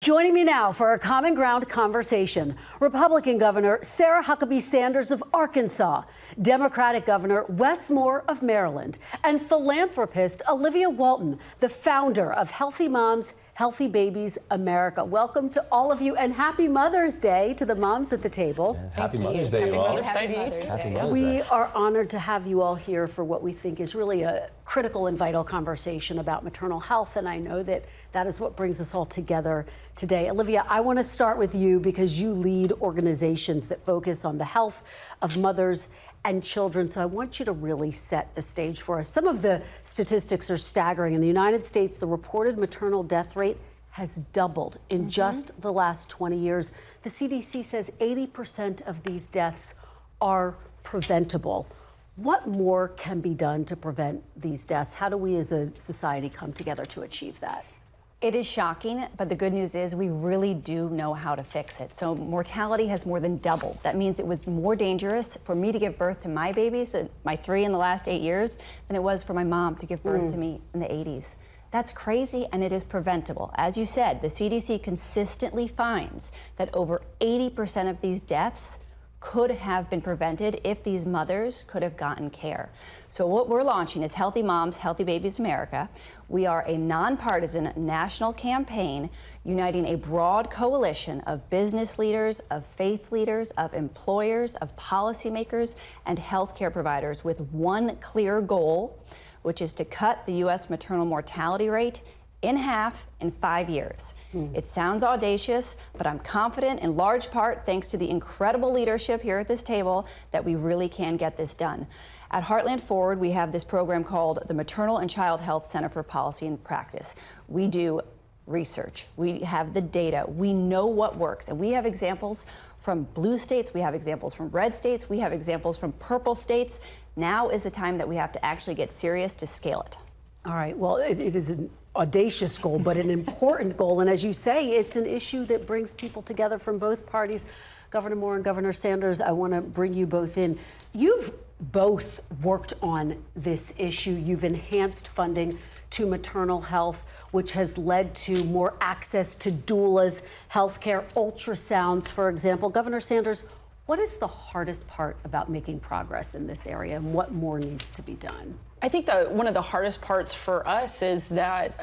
Joining me now for a Common Ground conversation, Republican Governor Sarah Huckabee Sanders of Arkansas, Democratic Governor Wes Moore of Maryland, and philanthropist Olivia Walton, the founder of Healthy Moms, Healthy Babies America. Welcome to all of you, and happy Mother's Day to the moms at the table. Yeah, happy Mother's Day, you all. Happy Mother's Day. We are honored to have you all here for what we think is really a critical and vital conversation about maternal health, and I know that that is what brings us all together today. Olivia, I want to start with you because you lead organizations that focus on the health of mothers and children, so I want you to really set the stage for us. Some of the statistics are staggering. In the United States, the reported maternal death rate has doubled in just the last 20 years. The CDC says 80% of these deaths are preventable. What more can be done to prevent these deaths? How do we as a society come together to achieve that? It is shocking, but the good news is we really do know how to fix it. So mortality has more than doubled. That means it was more dangerous for me to give birth to my babies, my 3 in the last 8 years, than it was for my mom to give birth to me in the 80s. That's crazy, and it is preventable. As you said, the CDC consistently finds that over 80% of these deaths could have been prevented if these mothers could have gotten care. So what we're launching is Healthy Moms, Healthy Babies America. We are a nonpartisan national campaign uniting a broad coalition of business leaders, of faith leaders, of employers, of policymakers, and healthcare providers with one clear goal, which is to cut the U.S. maternal mortality rate in half in 5 years. It sounds audacious, but I'm confident in large part thanks to the incredible leadership here at this table that we really can get this done. At Heartland Forward, we have this program called the Maternal and Child Health Center for Policy and Practice. We do research, we have the data, we know what works, and we have examples from blue states, we have examples from red states, we have examples from purple states. Now is the time that we have to actually get serious to scale it. All right, well, it is an audacious goal, but an important goal. And as you say, it's an issue that brings people together from both parties. Governor Moore and Governor Sanders, I want to bring you both in. You've both worked on this issue. You've enhanced funding to maternal health, which has led to more access to doulas, healthcare, ultrasounds, for example. Governor Sanders, what is the hardest part about making progress in this area, and what more needs to be done? I think one of the hardest parts for us is that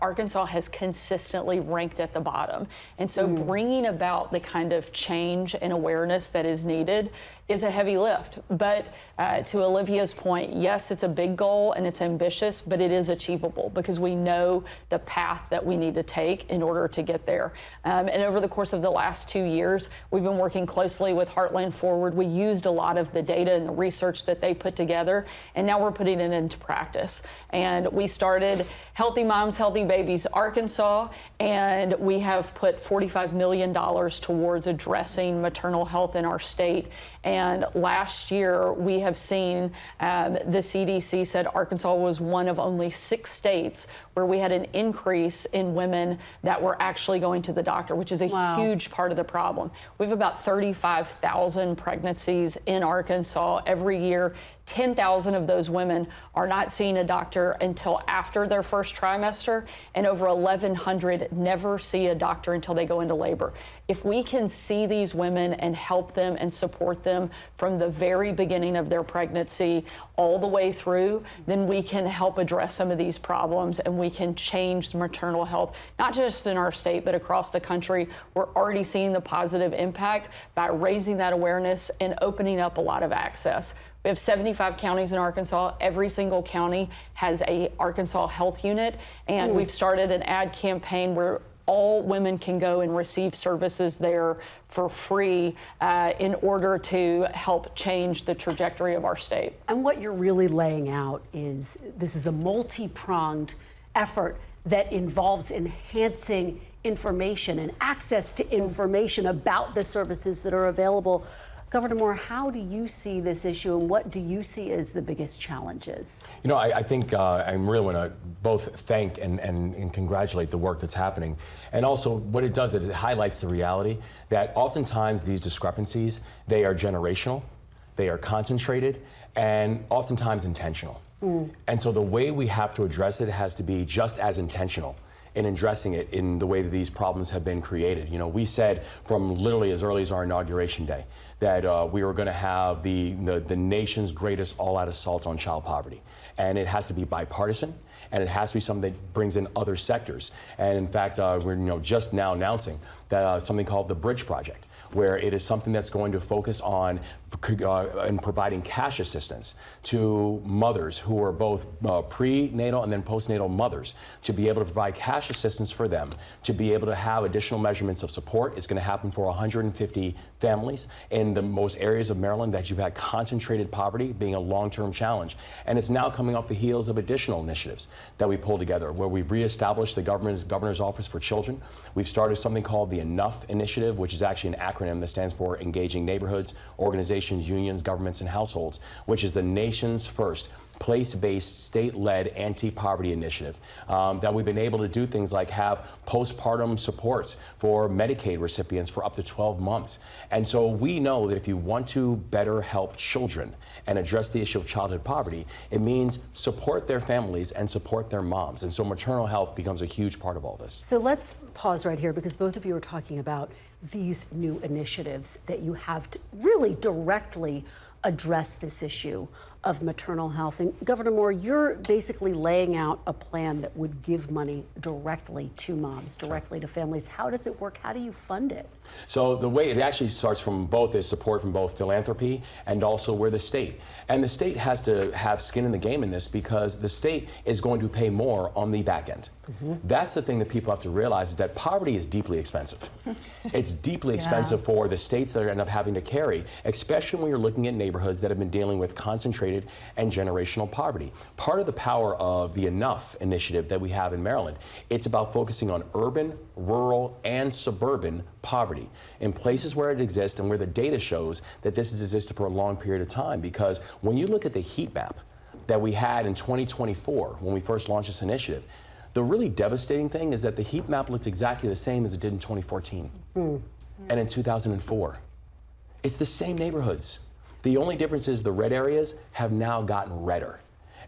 Arkansas has consistently ranked at the bottom. And so bringing about the kind of change and awareness that is needed is a heavy lift. But to Olivia's point, yes, it's a big goal and it's ambitious, but it is achievable because we know the path that we need to take in order to get there. And over the course of the last 2 years, we've been working closely with Heartland Forward. We used a lot of the data and the research that they put together, and now we're putting it into practice. And we started Healthy Moms, Healthy Babies Arkansas, and we have put $45 million towards addressing maternal health in our state. And last year, we have seen the CDC said Arkansas was one of only 6 states where we had an increase in women that were actually going to the doctor, which is a huge part of the problem. We have about 35,000 pregnancies in Arkansas every year. 10,000 of those women are not seeing a doctor until after their first trimester, and over 1,100 never see a doctor until they go into labor. If we can see these women and help them and support them from the very beginning of their pregnancy all the way through, then we can help address some of these problems, and we can change maternal health, not just in our state, but across the country. We're already seeing the positive impact by raising that awareness and opening up a lot of access. We have 75 counties in Arkansas. Every single county has a Arkansas health unit, and we've started an ad campaign where all women can go and receive services there for free in order to help change the trajectory of our state. And what you're really laying out is this is a multi-pronged effort that involves enhancing information and access to information about the services that are available. Governor Moore, how do you see this issue, and what do you see as the biggest challenges? You know, I think I really want to both thank and congratulate the work that's happening. And also what it does, it highlights the reality that oftentimes these discrepancies, they are generational, they are concentrated, and oftentimes intentional. And so the way we have to address it has to be just as intentional in addressing it in the way that these problems have been created. You know, we said from literally as early as our inauguration day that we were going to have the nation's greatest all-out assault on child poverty. And it has to be bipartisan, and it has to be something that brings in other sectors. And in fact, we're just now announcing that something called the Bridge Project, where it is something that's going to focus on and providing cash assistance to mothers who are both prenatal and then postnatal mothers, to be able to provide cash assistance for them, to be able to have additional measurements of support. It's going to happen for 150 families in the most areas of Maryland that you've had concentrated poverty being a long-term challenge. And it's now coming off the heels of additional initiatives that we pulled together, where we've reestablished the Governor's Office for Children. We've started something called the Enough Initiative, which is actually an acronym that stands for Engaging Neighborhoods, Organizations, Unions, Governments, and Households, which is the nation's first place-based, state-led anti-poverty initiative that we've been able to do things like have postpartum supports for Medicaid recipients for up to 12 months. And so we know that if you want to better help children and address the issue of childhood poverty, it means support their families and support their moms. And so maternal health becomes a huge part of all this. So let's pause right here, because both of you are talking about these new initiatives that you have to really directly address this issue of maternal health. And Governor Moore, you're basically laying out a plan that would give money directly to moms, directly to families. How does it work? How do you fund it? So the way it actually starts from both is support from both philanthropy and also we're the state. And the state has to have skin in the game in this, because the state is going to pay more on the back end. That's the thing that people have to realize, is that poverty is deeply expensive. It's deeply expensive for the states that end up having to carry, especially when you're looking at neighborhoods that have been dealing with concentrated and generational poverty. Part of the power of the Enough initiative that we have in Maryland, it's about focusing on urban, rural, and suburban poverty in places where it exists and where the data shows that this has existed for a long period of time. Because when you look at the heat map that we had in 2024 when we first launched this initiative, the really devastating thing is that the heat map looked exactly the same as it did in 2014 and in 2004. It's the same neighborhoods. The only difference is the red areas have now gotten redder.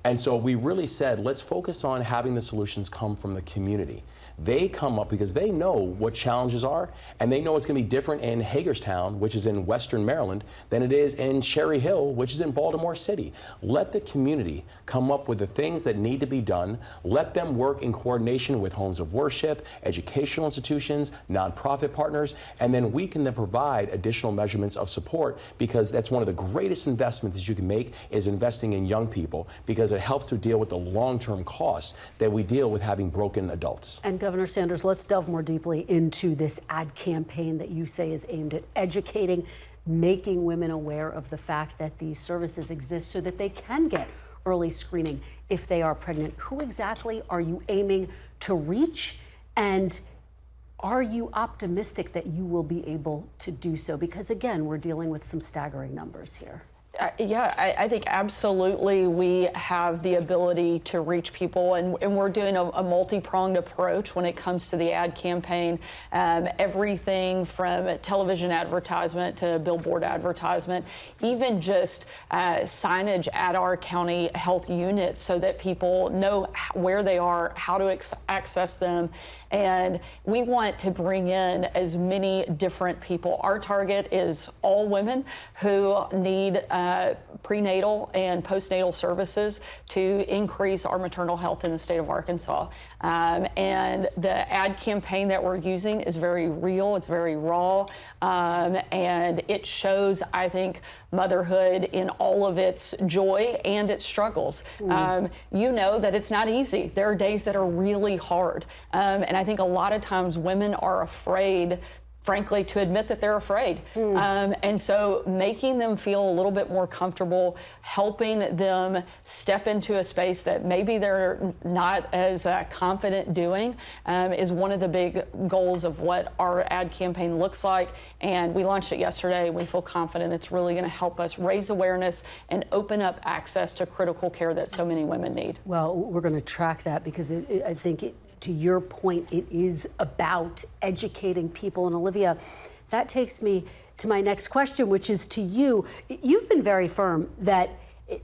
And so we really said, let's focus on having the solutions come from the community. They come up because they know what challenges are, and they know it's going to be different in Hagerstown, which is in Western Maryland, than it is in Cherry Hill, which is in Baltimore City. Let the community come up with the things that need to be done. Let them work in coordination with homes of worship, educational institutions, nonprofit partners, and then we can then provide additional measurements of support, because that's one of the greatest investments that you can make, is investing in young people, because it helps to deal with the long-term costs that we deal with having broken adults. And Governor Sanders, let's delve more deeply into this ad campaign that you say is aimed at educating, making women aware of the fact that these services exist so that they can get early screening if they are pregnant. Who exactly are you aiming to reach? And are you optimistic that you will be able to do so? Because again, we're dealing with some staggering numbers here. Yeah, I think absolutely we have the ability to reach people, and we're doing a multi-pronged approach when it comes to the ad campaign. Everything from television advertisement to billboard advertisement, even just signage at our county health units so that people know where they are, how to access them. And we want to bring in as many different people. Our target is all women who need prenatal and postnatal services to increase our maternal health in the state of Arkansas. And the ad campaign that we're using is very real, it's very raw, and it shows, I think, motherhood in all of its joy and its struggles. You know that it's not easy. There are days that are really hard. And I think a lot of times women are afraid, frankly, to admit that they're afraid. And so making them feel a little bit more comfortable, helping them step into a space that maybe they're not as confident doing is one of the big goals of what our ad campaign looks like. And we launched it yesterday. We feel confident it's really going to help us raise awareness and open up access to critical care that so many women need. Well, we're going to track that, because I think to your point, it is about educating people. And Olivia, that takes me to my next question, which is to you. You've been very firm that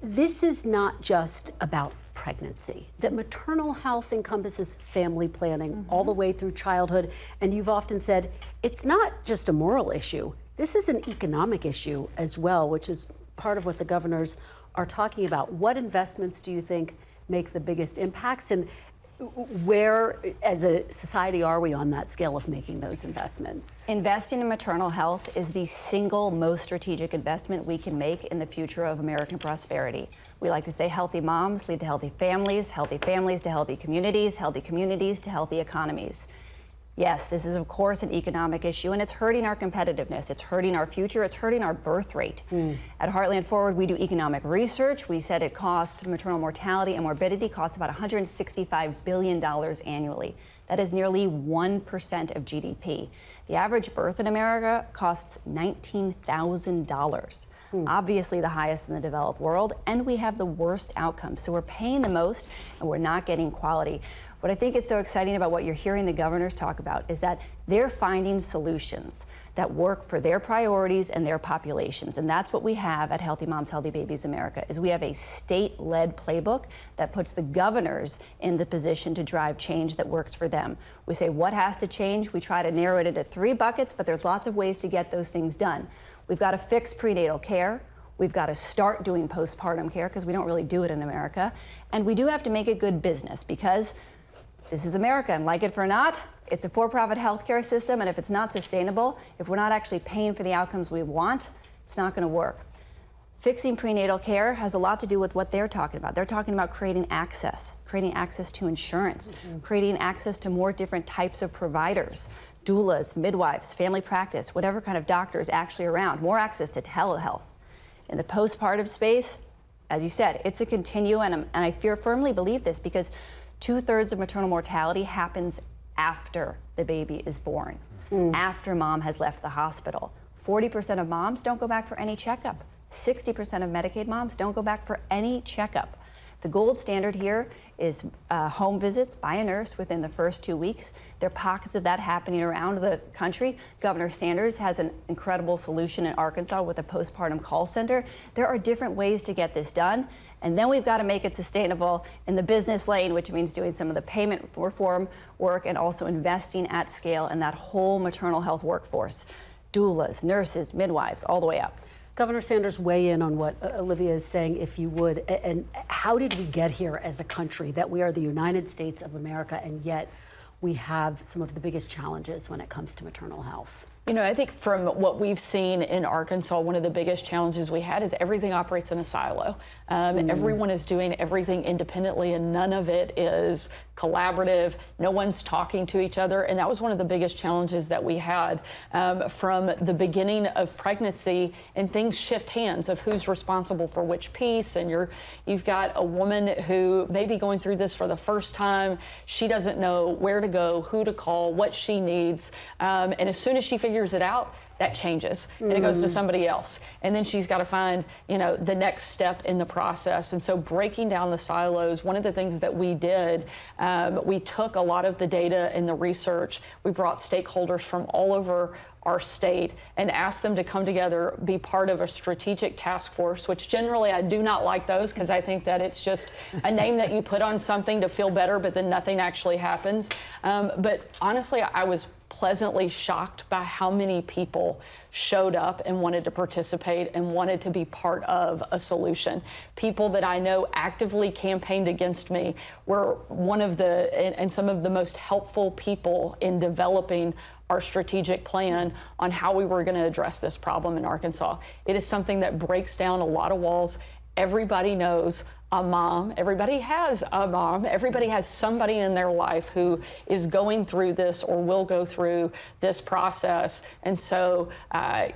this is not just about pregnancy, that maternal health encompasses family planning all the way through childhood. And you've often said it's not just a moral issue. This is an economic issue as well, which is part of what the governors are talking about. What investments do you think make the biggest impacts, and where as a society are we on that scale of making those investments? Investing in maternal health is the single most strategic investment we can make in the future of American prosperity. We like to say healthy moms lead to healthy families to healthy communities to healthy economies. Yes, this is of course an economic issue, and it's hurting our competitiveness. It's hurting our future. It's hurting our birth rate. At Heartland Forward, we do economic research. We said it costs maternal mortality and morbidity costs about $165 billion annually. That is nearly 1% of GDP. The average birth in America costs $19,000. Obviously the highest in the developed world, and we have the worst outcomes. So we're paying the most, and we're not getting quality. What I think is so exciting about what you're hearing the governors talk about is that they're finding solutions that work for their priorities and their populations. And that's what we have at Healthy Moms, Healthy Babies America, is we have a state-led playbook that puts the governors in the position to drive change that works for them. We say what has to change. We try to narrow it into 3 buckets, but there's lots of ways to get those things done. We've got to fix prenatal care. We've got to start doing postpartum care because we don't really do it in America. And we do have to make it good business because this is America, and like it or not, it's a for-profit healthcare system, and if it's not sustainable, if we're not actually paying for the outcomes we want, it's not going to work. Fixing prenatal care has a lot to do with what they're talking about. They're talking about creating access to insurance, creating access to more different types of providers, doulas, midwives, family practice, whatever kind of doctor is actually around, more access to telehealth. In the postpartum space, as you said, it's a continuum, and I firmly believe this because 2/3 of maternal mortality happens after the baby is born, after mom has left the hospital. 40% of moms don't go back for any checkup. 60% of Medicaid moms don't go back for any checkup. The gold standard here is home visits by a nurse within the first 2 weeks. There are pockets of that happening around the country. Governor Sanders has an incredible solution in Arkansas with a postpartum call center. There are different ways to get this done. And then we've got to make it sustainable in the business lane, which means doing some of the payment reform work and also investing at scale in that whole maternal health workforce. Doulas, nurses, midwives, all the way up. Governor Sanders, weigh in on what Olivia is saying, if you would. And how did we get here as a country, that we are the United States of America, and yet we have some of the biggest challenges when it comes to maternal health? You know, I think from what we've seen in Arkansas, one of the biggest challenges we had is everything operates in a silo. Everyone is doing everything independently, and none of it is collaborative. No one's talking to each other, and that was one of the biggest challenges that we had from the beginning of pregnancy. And things shift hands of who's responsible for which piece. And you've got a woman who may be going through this for the first time. She doesn't know where to go, who to call, what she needs, and as soon as she figures it out, that changes and it goes to somebody else, and then she's got to find, you know, the next step in the process. And so breaking down the silos, one of the things that we did, we took a lot of the data and the research. We brought stakeholders from all over our state and asked them to come together, be part of a strategic task force, which generally I do not like those because I think that it's just a name that you put on something to feel better, but then nothing actually happens. But honestly, I was pleasantly shocked by how many people showed up and wanted to participate and wanted to be part of a solution. People that I know actively campaigned against me were one of the, and some of the most helpful people in developing our strategic plan on how we were going to address this problem in Arkansas. It is something that breaks down a lot of walls. Everybody knows a mom. Everybody has a mom. Everybody has somebody in their life who is going through this or will go through this process. And so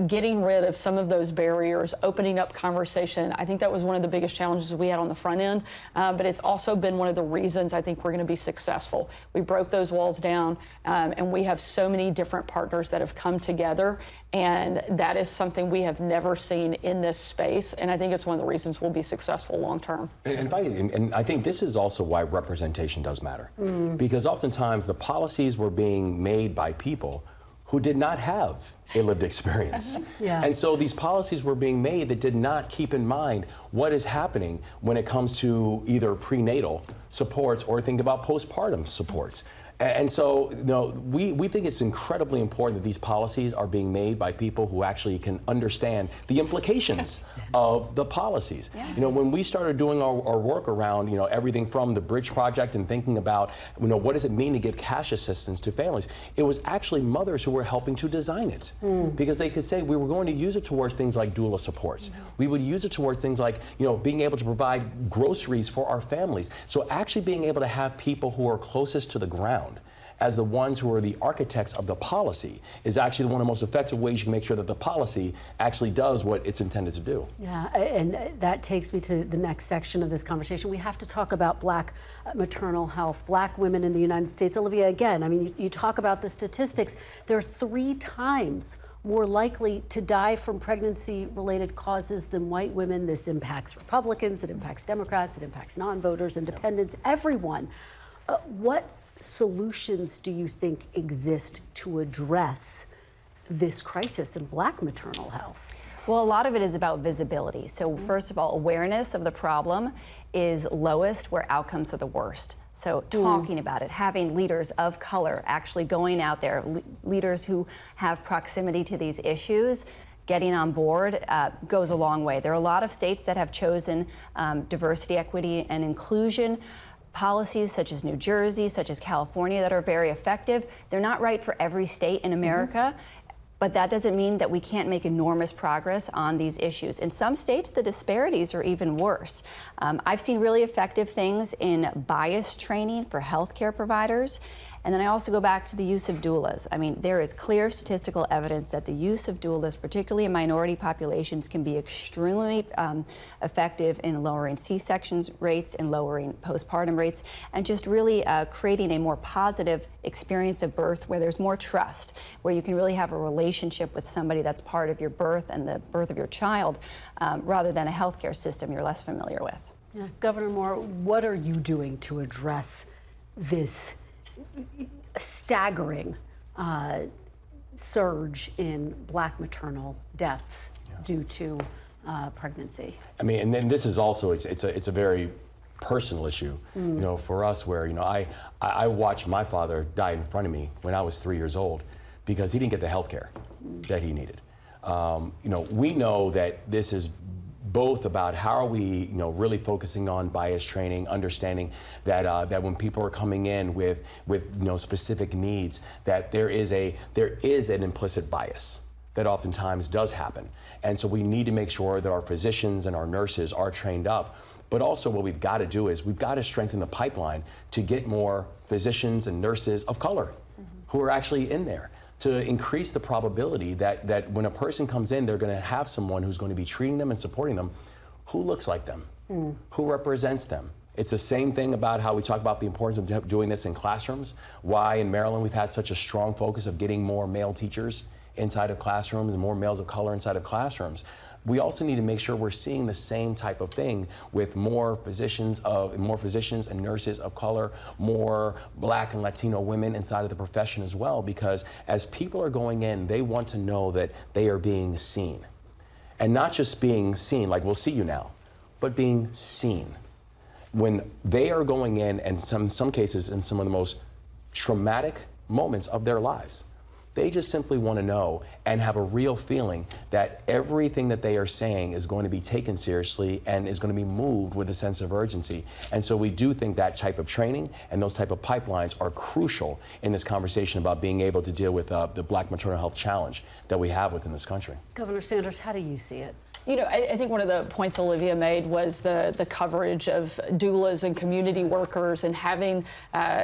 getting rid of some of those barriers, opening up conversation, I think that was one of the biggest challenges we had on the front end. But it's also been one of the reasons I think we're going to be successful. We broke those walls down, and we have so many different partners that have come together. And that is something we have never seen in this space. And I think it's one of the reasons we'll be successful long term. And I think this is also why representation does matter. Because oftentimes the policies were being made by people who did not have a lived experience. Yeah. And so these policies were being made that did not keep in mind what is happening when it comes to either prenatal supports or think about postpartum supports. And so, we think it's incredibly important that these policies are being made by people who actually can understand the implications of the policies. Yeah. When we started doing our work around, everything from the Bridge Project and thinking about, what does it mean to give cash assistance to families, it was actually mothers who were helping to design it. Because they could say, we were going to use it towards things like doula supports. We would use it towards things like, being able to provide groceries for our families. So actually being able to have people who are closest to the ground as the ones who are the architects of the policy is actually one of the most effective ways you can make sure that the policy actually does what it's intended to do. Yeah, and that takes me to the next section of this conversation. We have to talk about Black maternal health, Black women in the United States. Olivia, again, I mean, you talk about the statistics. They're 3 times more likely to die from pregnancy-related causes than white women. This impacts Republicans, it impacts Democrats, it impacts non-voters, independents, everyone. What solutions do you think exist to address this crisis in Black maternal health? Well, a lot of it is about visibility. So first of all, awareness of the problem is lowest where outcomes are the worst. So talking about it, having leaders of color actually going out there, leaders who have proximity to these issues, getting on board goes a long way. There are a lot of states that have chosen diversity, equity, and inclusion policies, such as New Jersey, such as California, that are very effective. They're not right for every state in America, but that doesn't mean that we can't make enormous progress on these issues. In some states, the disparities are even worse. I've seen really effective things in bias training for healthcare providers. And then I also go back to the use of doulas. I mean, there is clear statistical evidence that the use of doulas, particularly in minority populations, can be extremely effective in lowering C-sections rates and lowering postpartum rates, and just really creating a more positive experience of birth where there's more trust, where you can really have a relationship with somebody that's part of your birth and the birth of your child, rather than a healthcare system you're less familiar with. Yeah. Governor Moore, what are you doing to address this staggering surge in Black maternal deaths due to pregnancy? I mean, and then this is also, it's a very personal issue, for us, where, I watched my father die in front of me when I was 3 years old because he didn't get the health care that he needed. We know that this is both about how are we, really focusing on bias training, understanding that when people are coming in with specific needs, that there is an implicit bias that oftentimes does happen, and so we need to make sure that our physicians and our nurses are trained up. But also, what we've got to do is we've got to strengthen the pipeline to get more physicians and nurses of color who are actually in there, to increase the probability that when a person comes in, they're going to have someone who's going to be treating them and supporting them who looks like them, who represents them. It's the same thing about how we talk about the importance of doing this in classrooms, why in Maryland we've had such a strong focus of getting more male teachers inside of classrooms and more males of color inside of classrooms. We also need to make sure we're seeing the same type of thing with more physicians and nurses of color, more Black and Latino women inside of the profession as well, because as people are going in, they want to know that they are being seen. And not just being seen, like we'll see you now, but being seen. When they are going in, and in some cases, in some of the most traumatic moments of their lives, they just simply want to know and have a real feeling that everything that they are saying is going to be taken seriously and is going to be moved with a sense of urgency. And so we do think that type of training and those type of pipelines are crucial in this conversation about being able to deal with the Black maternal health challenge that we have within this country. Governor Sanders, how do you see it? I think one of the points Olivia made was the coverage of doulas and community workers and having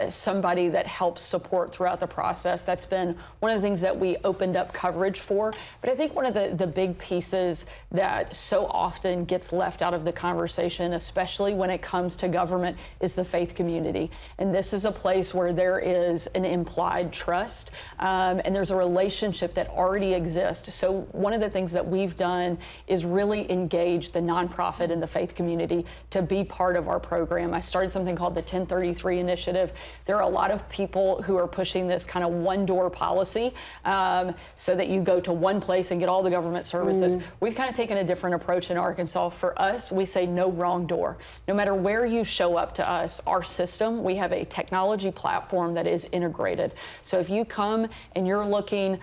somebody that helps support throughout the process. That's been one of the things that we opened up coverage for. But I think one of the big pieces that so often gets left out of the conversation, especially when it comes to government, is the faith community. And this is a place where there is an implied trust and there's a relationship that already exists. So one of the things that we've done is really engage the nonprofit and the faith community to be part of our program. I started something called the 1033 Initiative. There are a lot of people who are pushing this kind of one-door policy pharmacy, so that you go to one place and get all the government services. We've kind of taken a different approach in Arkansas. For us, we say no wrong door. No matter where you show up to us, our system, we have a technology platform that is integrated. So if you come and you're looking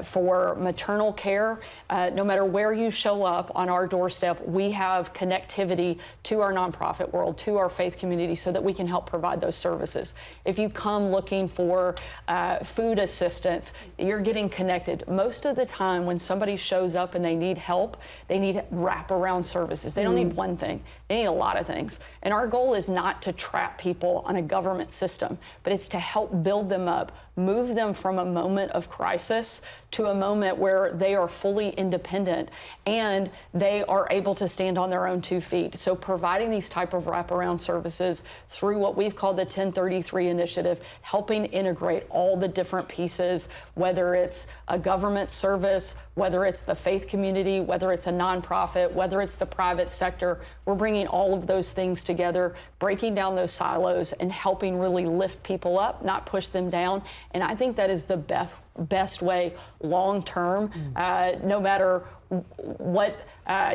for maternal care, no matter where you show up on our doorstep, we have connectivity to our nonprofit world, to our faith community, so that we can help provide those services. If you come looking for food assistance, you're getting connected. Most of the time when somebody shows up and they need help, they need wraparound services. They don't need one thing, they need a lot of things. And our goal is not to trap people on a government system, but it's to help build them up, move them from a moment of crisis to a moment where they are fully independent and they are able to stand on their own 2 feet. So providing these type of wraparound services through what we've called the 1033 initiative, helping integrate all the different pieces, whether it's a government service, whether it's the faith community, whether it's a nonprofit, whether it's the private sector. We're bringing all of those things together, breaking down those silos and helping really lift people up, not push them down. And I think that is the best way long term, no matter what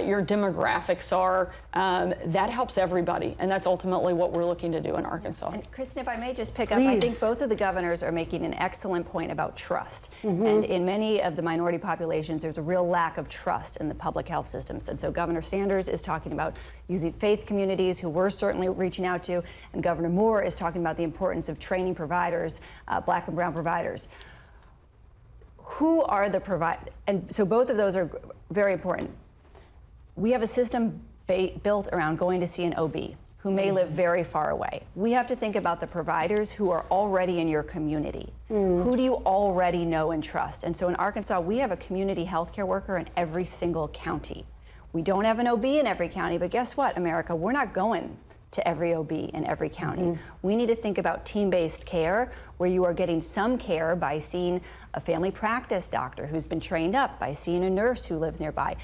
your demographics are, that helps everybody. And that's ultimately what we're looking to do in Arkansas. And Kristen, if I may just pick up, I think both of the governors are making an excellent point about trust. And in many of the minority populations, there's a real lack of trust in the public health systems. And so Governor Sanders is talking about using faith communities, who we're certainly reaching out to, and Governor Moore is talking about the importance of training providers, Black and brown providers. Who are the providers? And so both of those are very important. We have a system built around going to see an OB who may live very far away. We have to think about the providers who are already in your community. Who do you already know and trust? And so in Arkansas, we have a community healthcare worker in every single county. We don't have an OB in every county, but guess what, America? We're not going to every OB in every county. We need to think about team-based care, where you are getting some care by seeing a family practice doctor who's been trained up, by seeing a nurse who lives nearby,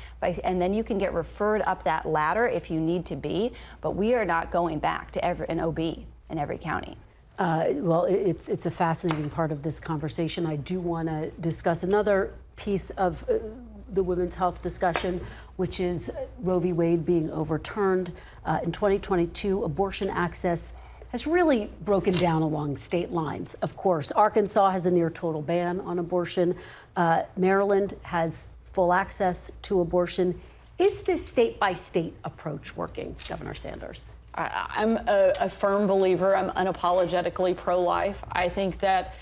and then you can get referred up that ladder if you need to be, but we are not going back to an OB in every county. Well, it's a fascinating part of this conversation. I do want to discuss another piece of the women's health discussion, which is Roe v. Wade being overturned. In 2022, abortion access has really broken down along state lines. Of course, Arkansas has a near total ban on abortion. Maryland has full access to abortion. Is this state-by-state approach working, Governor Sanders? I'm a firm believer. I'm unapologetically pro-life. I think that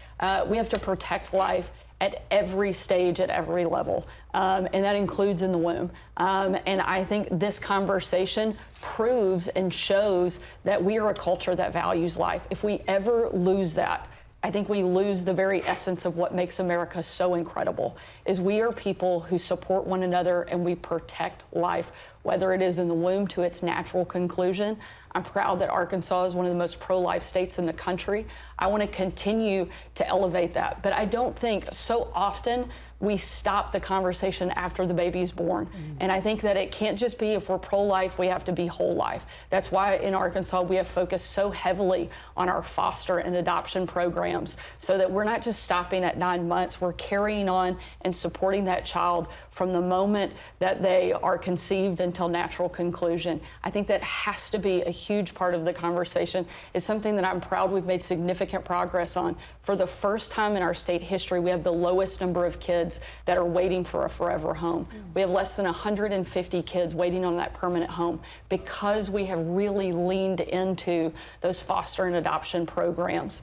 we have to protect life at every stage, at every level, and that includes in the womb. And I think this conversation proves and shows that we are a culture that values life. If we ever lose that, I think we lose the very essence of what makes America so incredible, is we are people who support one another and we protect life, whether it is in the womb to its natural conclusion. I'm proud that Arkansas is one of the most pro-life states in the country. I want to continue to elevate that. But I don't think so often we stop the conversation after the baby's born. And I think that it can't just be, if we're pro-life, we have to be whole life. That's why in Arkansas we have focused so heavily on our foster and adoption programs, so that we're not just stopping at 9 months, we're carrying on and supporting that child from the moment that they are conceived until natural conclusion. I think that has to be a huge part of the conversation. It's something that I'm proud we've made significant progress on. For the first time in our state history, we have the lowest number of kids that are waiting for a forever home. We have less than 150 kids waiting on that permanent home, because we have really leaned into those foster and adoption programs.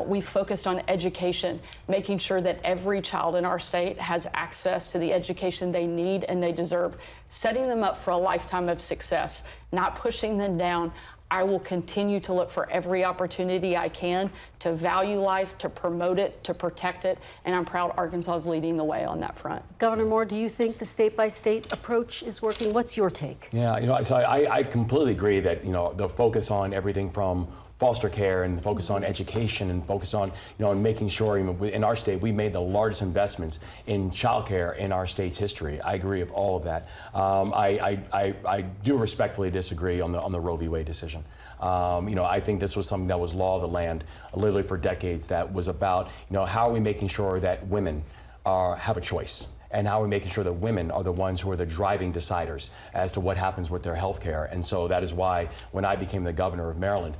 We focused on education, making sure that every child in our state has access to the education they need and they deserve, setting them up for a lifetime of success, not pushing them down. I will continue to look for every opportunity I can to value life, to promote it, to protect it, and I'm proud Arkansas is leading the way on that front. Governor Moore, do you think the state-by-state approach is working? What's your take? Yeah, so I completely agree that, the focus on everything from foster care and focus on education and focus on, on making sure, in our state, we made the largest investments in childcare in our state's history. I agree with all of that. I do respectfully disagree on the Roe v. Wade decision. I think this was something that was law of the land literally for decades, that was about, how are we making sure that women have a choice? And how we're making sure that women are the ones who are the driving deciders as to what happens with their health care. And so that is why when I became the governor of Maryland,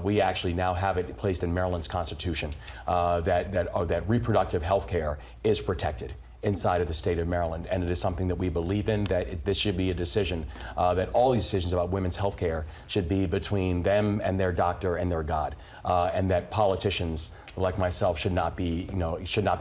we actually now have it placed in Maryland's constitution that reproductive health care is protected inside of the state of Maryland. And it is something that we believe in, that this should be a decision, that all these decisions about women's health care should be between them and their doctor and their God, and that politicians like myself should not be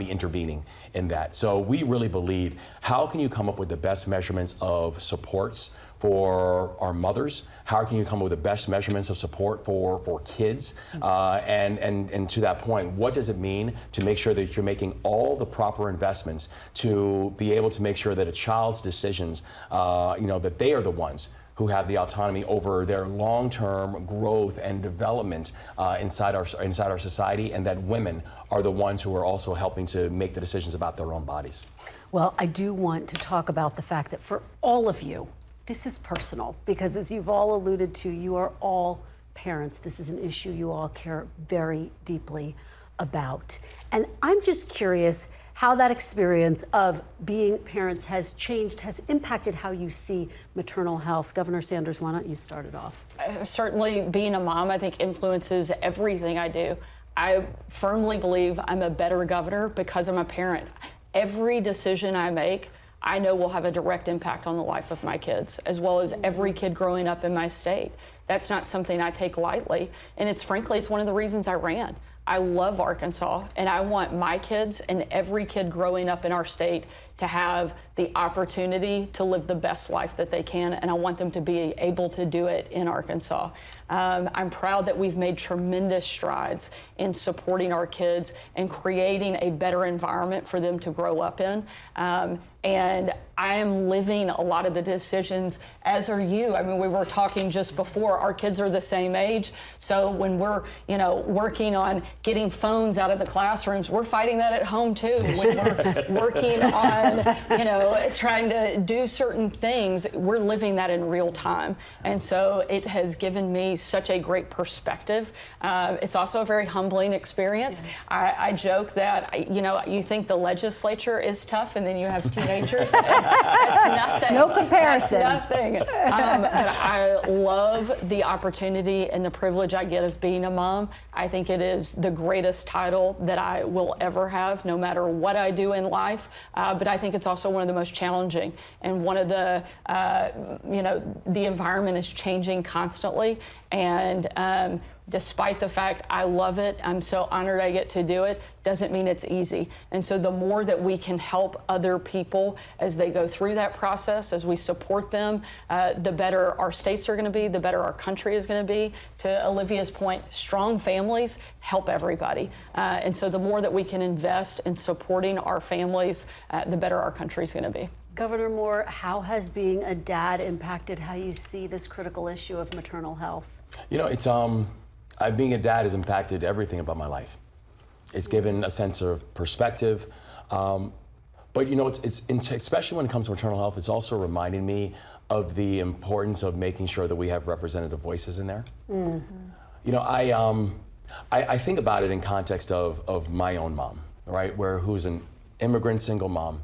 intervening in that. So we really believe, how can you come up with the best measurements of supports for our mothers? How can you come up with the best measurements of support for kids? And to that point, what does it mean to make sure that you're making all the proper investments to be able to make sure that a child's decisions, that they are the ones who have the autonomy over their long-term growth and development inside our society, and that women are the ones who are also helping to make the decisions about their own bodies. Well, I do want to talk about the fact that for all of you, this is personal, because as you've all alluded to, you are all parents. This is an issue you all care very deeply about. And I'm just curious how that experience of being parents has changed, has impacted how you see maternal health. Governor Sanders, why don't you start it off? Certainly being a mom, I think, influences everything I do. I firmly believe I'm a better governor because I'm a parent. Every decision I make, I know will have a direct impact on the life of my kids, as well as every kid growing up in my state. That's not something I take lightly. And it's frankly, it's one of the reasons I ran. I love Arkansas, and I want my kids and every kid growing up in our state to have the opportunity to live the best life that they can, and I want them to be able to do it in Arkansas. I'm proud that we've made tremendous strides in supporting our kids and creating a better environment for them to grow up in. And I am living a lot of the decisions, as are you. I mean, we were talking just before, our kids are the same age. So when we're, working on getting phones out of the classrooms, we're fighting that at home too. When we're working on, trying to do certain things, we're living that in real time. And so it has given me such a great perspective. It's also a very humbling experience. Yeah. I joke that, you think the legislature is tough, and then you have teenagers. That's nothing. No comparison. That's nothing. But I love the opportunity and the privilege I get of being a mom. I think it is the greatest title that I will ever have, no matter what I do in life. But I think it's also one of the most challenging. And one of the, the environment is changing constantly. And despite the fact I love it, I'm so honored I get to do it, doesn't mean it's easy. And so the more that we can help other people as they go through that process, as we support them, the better our states are going to be, the better our country is going to be. To Olivia's point, strong families help everybody. And so the more that we can invest in supporting our families, the better our country is going to be. Governor Moore, how has being a dad impacted how you see this critical issue of maternal health? It's being a dad has impacted everything about my life. It's given a sense of perspective, but it's especially when it comes to maternal health, it's also reminding me of the importance of making sure that we have representative voices in there. Mm-hmm. I think about it in context of my own mom, right, who's an immigrant single mom,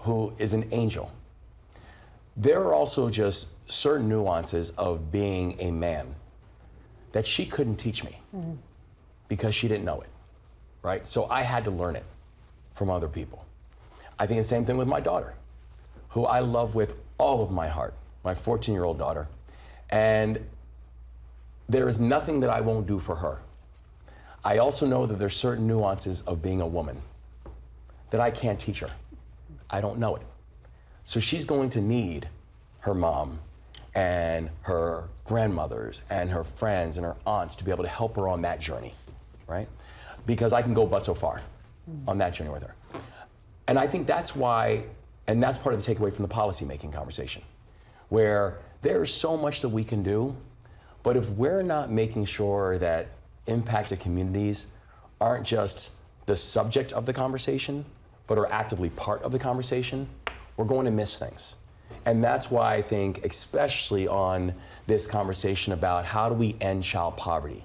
who is an angel. There are also just certain nuances of being a man that she couldn't teach me because she didn't know it, right? So I had to learn it from other people. I think the same thing with my daughter, who I love with all of my heart, my 14-year-old daughter. And there is nothing that I won't do for her. I also know that there's certain nuances of being a woman that I can't teach her. I don't know it. So she's going to need her mom and her grandmothers and her friends and her aunts to be able to help her on that journey, right? Because I can go but so far on that journey with her. And I think that's why, and that's part of the takeaway from the policymaking conversation, where there is so much that we can do, But if we're not making sure that impacted communities aren't just the subject of the conversation, but are actively part of the conversation, we're going to miss things. And that's why I think, especially on this conversation about how do we end child poverty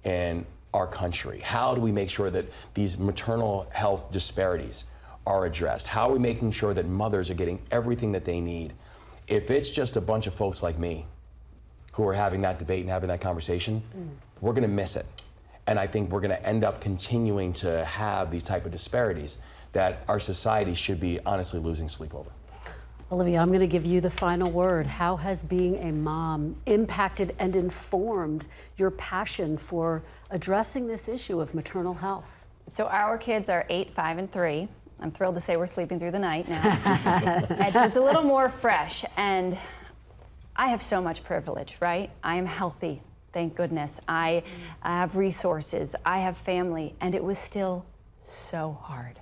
in our country, how do we make sure that these maternal health disparities are addressed, how are we making sure that mothers are getting everything that they need? If it's just a bunch of folks like me who are having that debate and having that conversation, we're going to miss it. And I think we're going to end up continuing to have these type of disparities that our society should be honestly losing sleep over. Olivia, I'm going to give you the final word. How has being a mom impacted and informed your passion for addressing this issue of maternal health? So our kids are 8, 5, and 3. I'm thrilled to say we're sleeping through the night now. And so it's a little more fresh. And I have so much privilege, right? I am healthy, thank goodness. I have resources, I have family, and it was still so hard.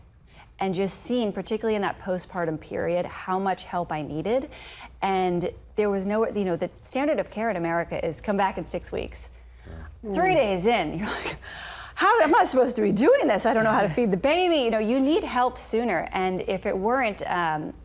And just seeing, particularly in that postpartum period, how much help I needed. And there was no, the standard of care in America is come back in 6 weeks. 3 days in, you're like, how am I supposed to be doing this? I don't know how to feed the baby. You need help sooner. And if it weren't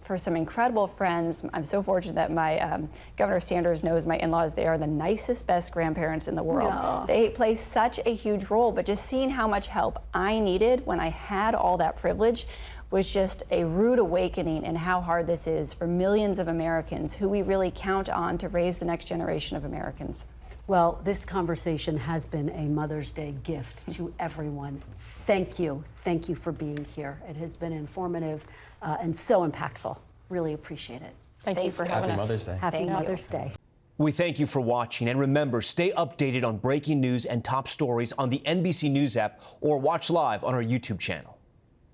for some incredible friends, I'm so fortunate that my Governor Sanders knows my in-laws. They are the nicest, best grandparents in the world. No. They play such a huge role, but just seeing how much help I needed when I had all that privilege was just a rude awakening in how hard this is for millions of Americans who we really count on to raise the next generation of Americans. Well, this conversation has been a Mother's Day gift to everyone. Thank you. Thank you for being here. It has been informative and so impactful. Really appreciate it. Thank you for having Happy us. Mother's Day. Happy Thank you. Mother's Day. We thank you for watching, and remember, stay updated on breaking news and top stories on the NBC News app or watch live on our YouTube channel.